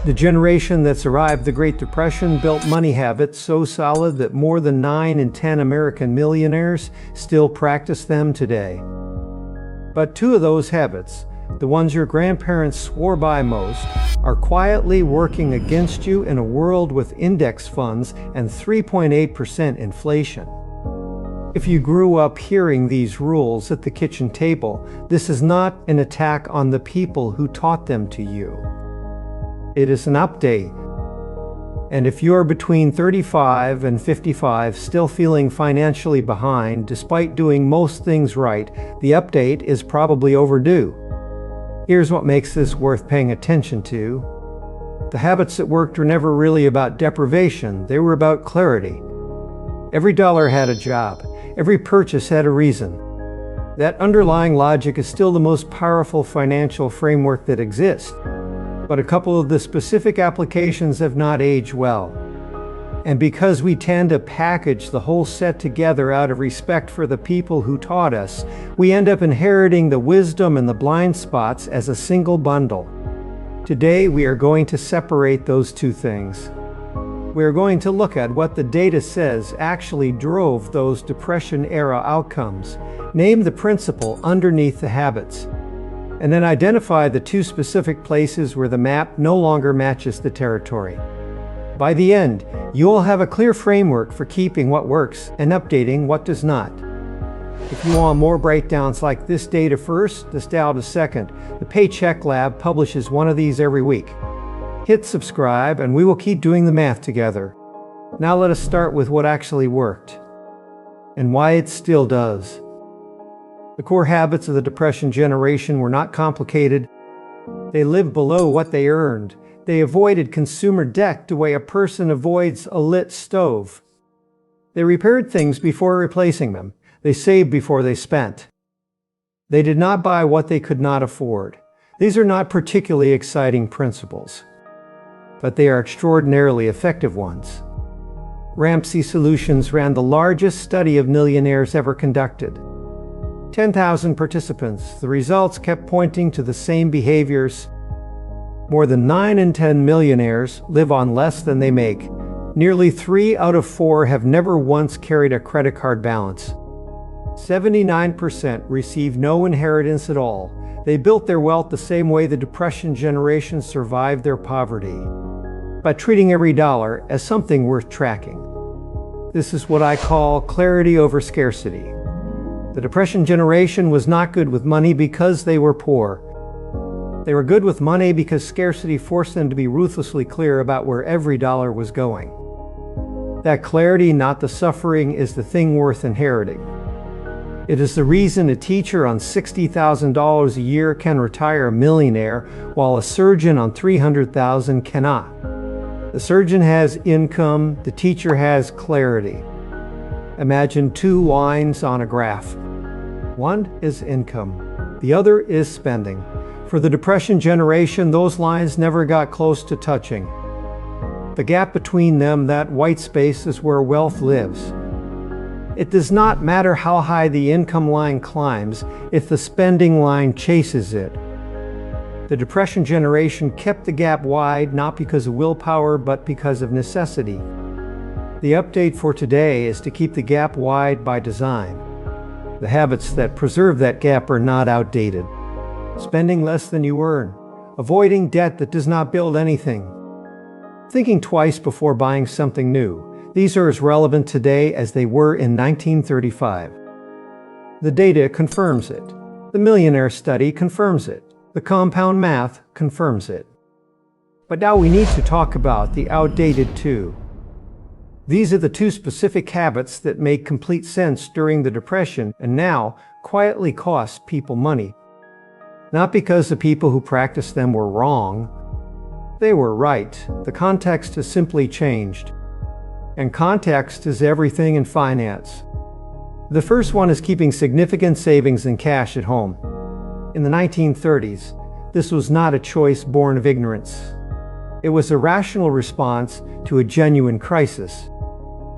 The generation that survived the Great Depression built money habits so solid that more than 9 in 10 American millionaires still practice them today. But 2 of those habits, the ones your grandparents swore by most, are quietly working against you in a world with index funds and 3.8% inflation. If you grew up hearing these rules at the kitchen table, this is not an attack on the people who taught them to you. It is an update. And if you are between 35 and 55 still feeling financially behind despite doing most things right, the update is probably overdue. Here's what makes this worth paying attention to. The habits that worked were never really about deprivation, they were about clarity. Every dollar had a job, every purchase had a reason. That underlying logic is still the most powerful financial framework that exists. But a couple of the specific applications have not aged well. And because we tend to package the whole set together out of respect for the people who taught us, we end up inheriting the wisdom and the blind spots as a single bundle. Today, we are going to separate those 2 things. We are going to look at what the data says actually drove those Depression-era outcomes, name the principle underneath the habits, and then identify the 2 specific places where the map no longer matches the territory. By the end, you will have a clear framework for keeping what works and updating what does not. If you want more breakdowns like this data first, this data second, the Paycheck Lab publishes one of these every week. Hit subscribe and we will keep doing the math together. Now let us start with what actually worked and why it still does. The core habits of the Depression generation were not complicated. They lived below what they earned. They avoided consumer debt the way a person avoids a lit stove. They repaired things before replacing them. They saved before they spent. They did not buy what they could not afford. These are not particularly exciting principles, but they are extraordinarily effective ones. Ramsey Solutions ran the largest study of millionaires ever conducted. 10,000 participants. The results kept pointing to the same behaviors. More than 9 in 10 millionaires live on less than they make. Nearly 3 out of 4 have never once carried a credit card balance. 79% receive no inheritance at all. They built their wealth the same way the Depression generation survived their poverty, by treating every dollar as something worth tracking. This is what I call clarity over scarcity. The Depression generation was not good with money because they were poor. They were good with money because scarcity forced them to be ruthlessly clear about where every dollar was going. That clarity, not the suffering, is the thing worth inheriting. It is the reason a teacher on $60,000 a year can retire a millionaire, while a surgeon on $300,000 cannot. The surgeon has income, the teacher has clarity. Imagine 2 lines on a graph. One is income, the other is spending. For the Depression generation, those lines never got close to touching. The gap between them, that white space, is where wealth lives. It does not matter how high the income line climbs if the spending line chases it. The Depression generation kept the gap wide not because of willpower but because of necessity. The update for today is to keep the gap wide by design. The habits that preserve that gap are not outdated. Spending less than you earn, avoiding debt that does not build anything, thinking twice before buying something new. These are as relevant today as they were in 1935. The data confirms it. The Millionaire study confirms it. The compound math confirms it. But now we need to talk about the outdated too. These are the 2 specific habits that made complete sense during the Depression and now quietly cost people money. Not because the people who practiced them were wrong. They were right. The context has simply changed. And context is everything in finance. The first one is keeping significant savings in cash at home. In the 1930s, this was not a choice born of ignorance. It was a rational response to a genuine crisis.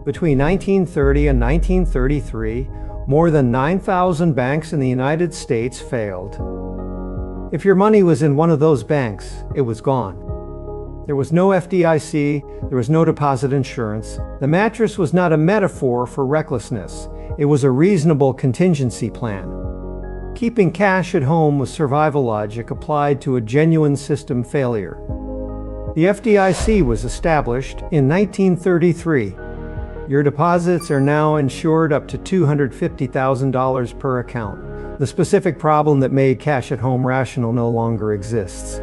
Between 1930 and 1933, more than 9,000 banks in the United States failed. If your money was in one of those banks, it was gone. There was no FDIC, there was no deposit insurance. The mattress was not a metaphor for recklessness. It was a reasonable contingency plan. Keeping cash at home was survival logic applied to a genuine system failure. The FDIC was established in 1933. Your deposits are now insured up to $250,000 per account. The specific problem that made cash at home rational no longer exists.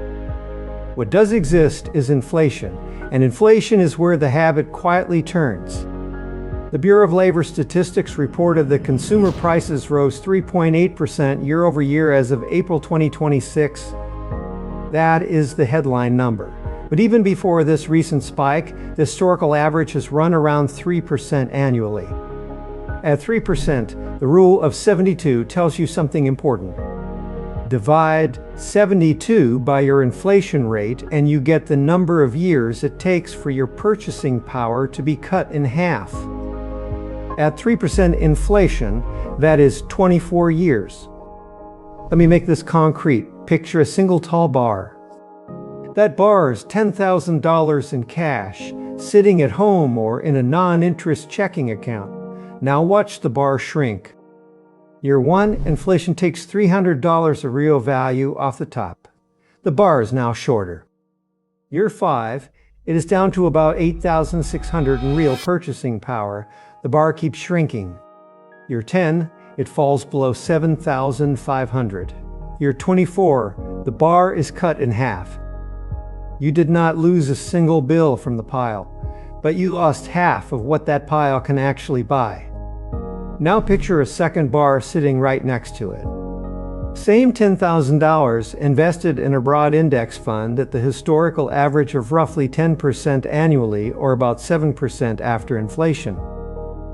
What does exist is inflation, and inflation is where the habit quietly turns. The Bureau of Labor Statistics reported that consumer prices rose 3.8% year over year as of April 2026. That is the headline number. But even before this recent spike, the historical average has run around 3% annually. At 3%, the rule of 72 tells you something important. Divide 72 by your inflation rate and you get the number of years it takes for your purchasing power to be cut in half. At 3% inflation, that is 24 years. Let me make this concrete. Picture a single tall bar. That bar is $10,000 in cash, sitting at home or in a non-interest checking account. Now watch the bar shrink. Year 1, inflation takes $300 of real value off the top. The bar is now shorter. Year 5, it is down to about $8,600 in real purchasing power. The bar keeps shrinking. Year 10, it falls below $7,500. Year 24, the bar is cut in half. You did not lose a single bill from the pile, but you lost half of what that pile can actually buy. Now picture a second bar sitting right next to it. Same $10,000 invested in a broad index fund at the historical average of roughly 10% annually, or about 7% after inflation.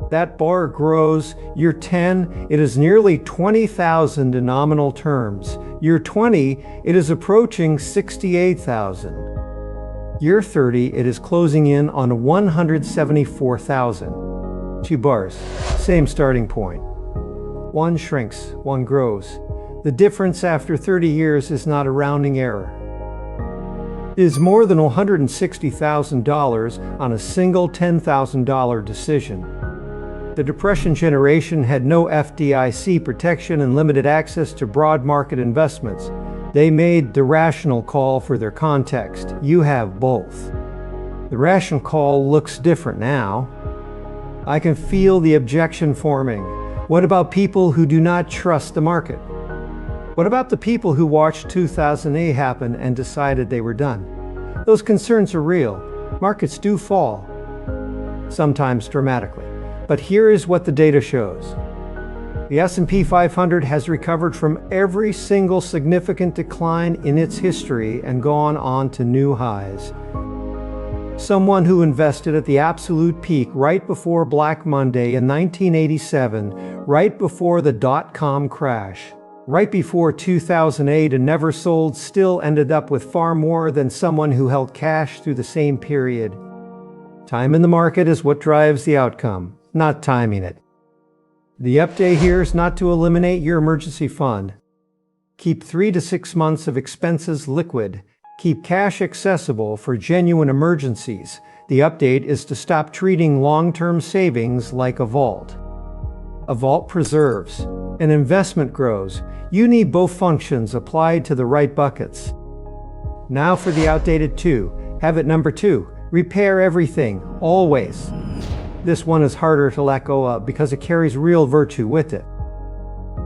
That bar grows. Year 10, it is nearly $20,000 in nominal terms. Year 20, it is approaching $68,000. Year 30, it is closing in on $174,000. 2 bars, same starting point. One shrinks, one grows. The difference after 30 years is not a rounding error. It is more than $160,000 on a single $10,000 decision. The Depression generation had no FDIC protection and limited access to broad market investments. They made the rational call for their context. You have both. The rational call looks different now. I can feel the objection forming. What about people who do not trust the market? What about the people who watched 2008 happen and decided they were done? Those concerns are real. Markets do fall, sometimes dramatically. But here is what the data shows. The S&P 500 has recovered from every single significant decline in its history and gone on to new highs. Someone who invested at the absolute peak right before Black Monday in 1987, right before the dot-com crash, right before 2008 and never sold, still ended up with far more than someone who held cash through the same period. Time in the market is what drives the outcome, not timing it. The update here is not to eliminate your emergency fund. Keep 3 to 6 months of expenses liquid. Keep cash accessible for genuine emergencies. The update is to stop treating long-term savings like a vault. A vault preserves. An investment grows. You need both functions applied to the right buckets. Now for the outdated 2. Habit number 2. Repair everything, always. This one is harder to let go of because it carries real virtue with it.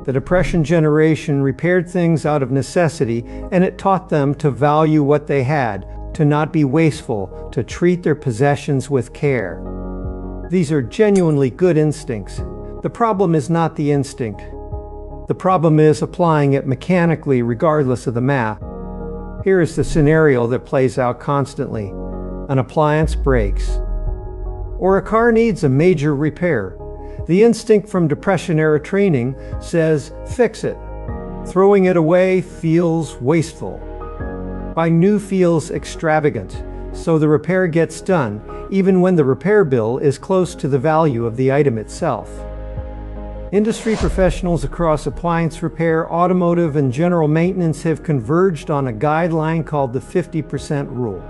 The Depression generation repaired things out of necessity, and it taught them to value what they had, to not be wasteful, to treat their possessions with care. These are genuinely good instincts. The problem is not the instinct. The problem is applying it mechanically regardless of the math. Here is the scenario that plays out constantly. An appliance breaks, or a car needs a major repair. The instinct from Depression-era training says, fix it. Throwing it away feels wasteful. Buying new feels extravagant, so the repair gets done, even when the repair bill is close to the value of the item itself. Industry professionals across appliance repair, automotive, and general maintenance have converged on a guideline called the 50% rule.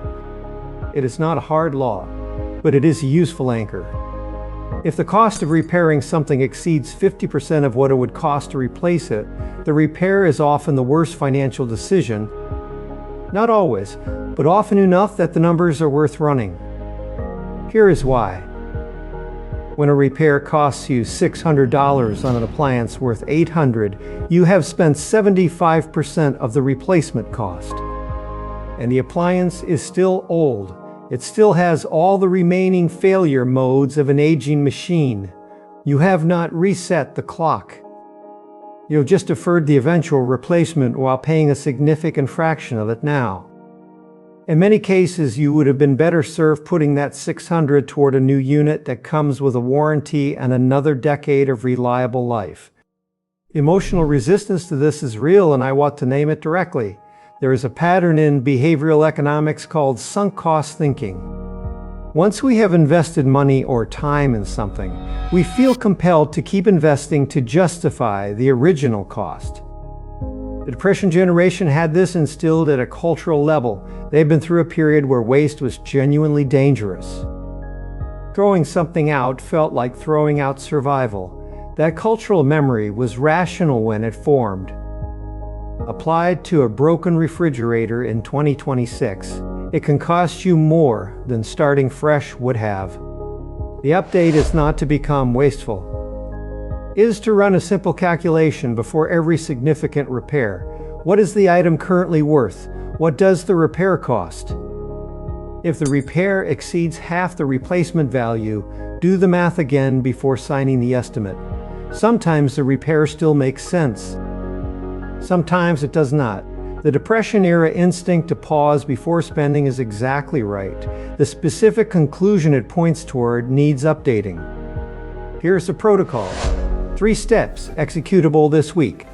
It is not a hard law, but it is a useful anchor. If the cost of repairing something exceeds 50% of what it would cost to replace it, the repair is often the worst financial decision. Not always, but often enough that the numbers are worth running. Here is why. When a repair costs you $600 on an appliance worth $800, you have spent 75% of the replacement cost. And the appliance is still old. It still has all the remaining failure modes of an aging machine. You have not reset the clock. You have just deferred the eventual replacement while paying a significant fraction of it now. In many cases, you would have been better served putting that $600 toward a new unit that comes with a warranty and another decade of reliable life. Emotional resistance to this is real, and I want to name it directly. There is a pattern in behavioral economics called sunk cost thinking. Once we have invested money or time in something, we feel compelled to keep investing to justify the original cost. The Depression generation had this instilled at a cultural level. They've been through a period where waste was genuinely dangerous. Throwing something out felt like throwing out survival. That cultural memory was rational when it formed. Applied to a broken refrigerator in 2026, it can cost you more than starting fresh would have. The update is not to become wasteful. It is to run a simple calculation before every significant repair. What is the item currently worth? What does the repair cost? If the repair exceeds half the replacement value, do the math again before signing the estimate. Sometimes the repair still makes sense. Sometimes it does not. The Depression-era instinct to pause before spending is exactly right. The specific conclusion it points toward needs updating. Here's the protocol. 3 steps executable this week.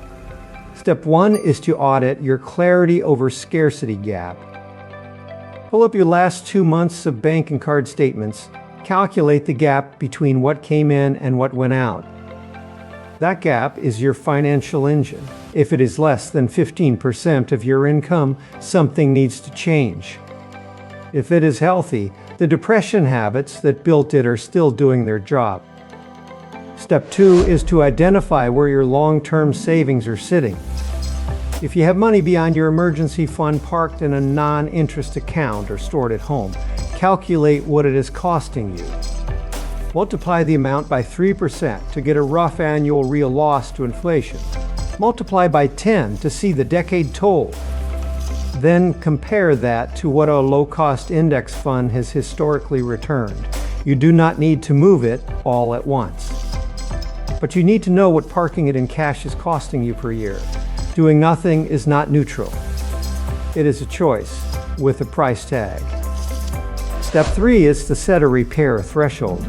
Step 1 is to audit your clarity over scarcity gap. Pull up your last 2 months of bank and card statements. Calculate the gap between what came in and what went out. That gap is your financial engine. If it is less than 15% of your income, something needs to change. If it is healthy, the depression habits that built it are still doing their job. Step 2 is to identify where your long-term savings are sitting. If you have money beyond your emergency fund parked in a non-interest account or stored at home, calculate what it is costing you. Multiply the amount by 3% to get a rough annual real loss to inflation. Multiply by 10 to see the decade toll. Then compare that to what a low-cost index fund has historically returned. You do not need to move it all at once. But you need to know what parking it in cash is costing you per year. Doing nothing is not neutral. It is a choice with a price tag. Step 3 is to set a repair threshold.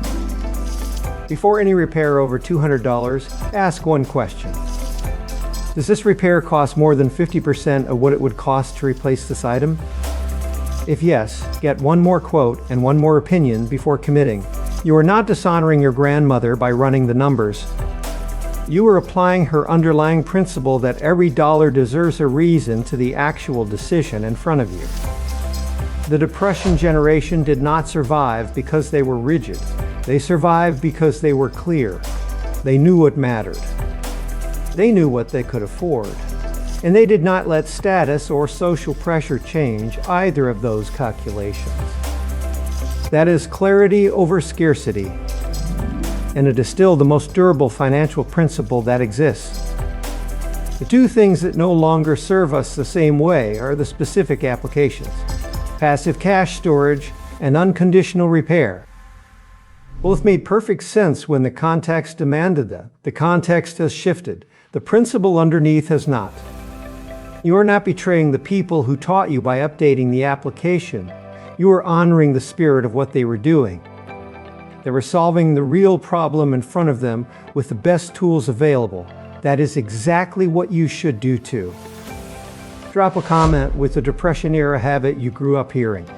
Before any repair over $200, ask one question. Does this repair cost more than 50% of what it would cost to replace this item? If yes, get one more quote and one more opinion before committing. You are not dishonoring your grandmother by running the numbers. You are applying her underlying principle that every dollar deserves a reason to the actual decision in front of you. The Depression generation did not survive because they were rigid. They survived because they were clear. They knew what mattered. They knew what they could afford. And they did not let status or social pressure change either of those calculations. That is clarity over scarcity. And it is still the most durable financial principle that exists. The 2 things that no longer serve us the same way are the specific applications: passive cash storage and unconditional repair. Both made perfect sense when the context demanded them. The context has shifted. The principle underneath has not. You are not betraying the people who taught you by updating the application. You are honoring the spirit of what they were doing. They were solving the real problem in front of them with the best tools available. That is exactly what you should do too. Drop a comment with the Depression-era habit you grew up hearing.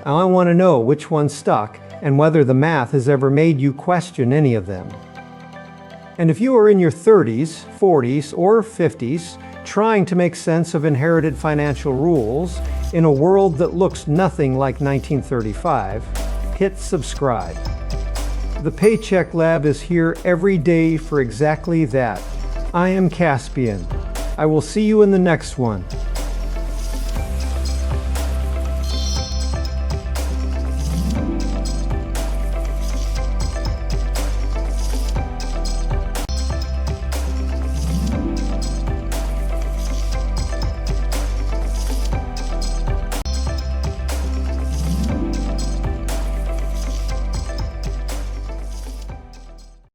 I want to know which one stuck and whether the math has ever made you question any of them. And if you are in your 30s, 40s, or 50s, trying to make sense of inherited financial rules in a world that looks nothing like 1935, hit subscribe. The Paycheck Lab is here every day for exactly that. I am Caspian. I will see you in the next one.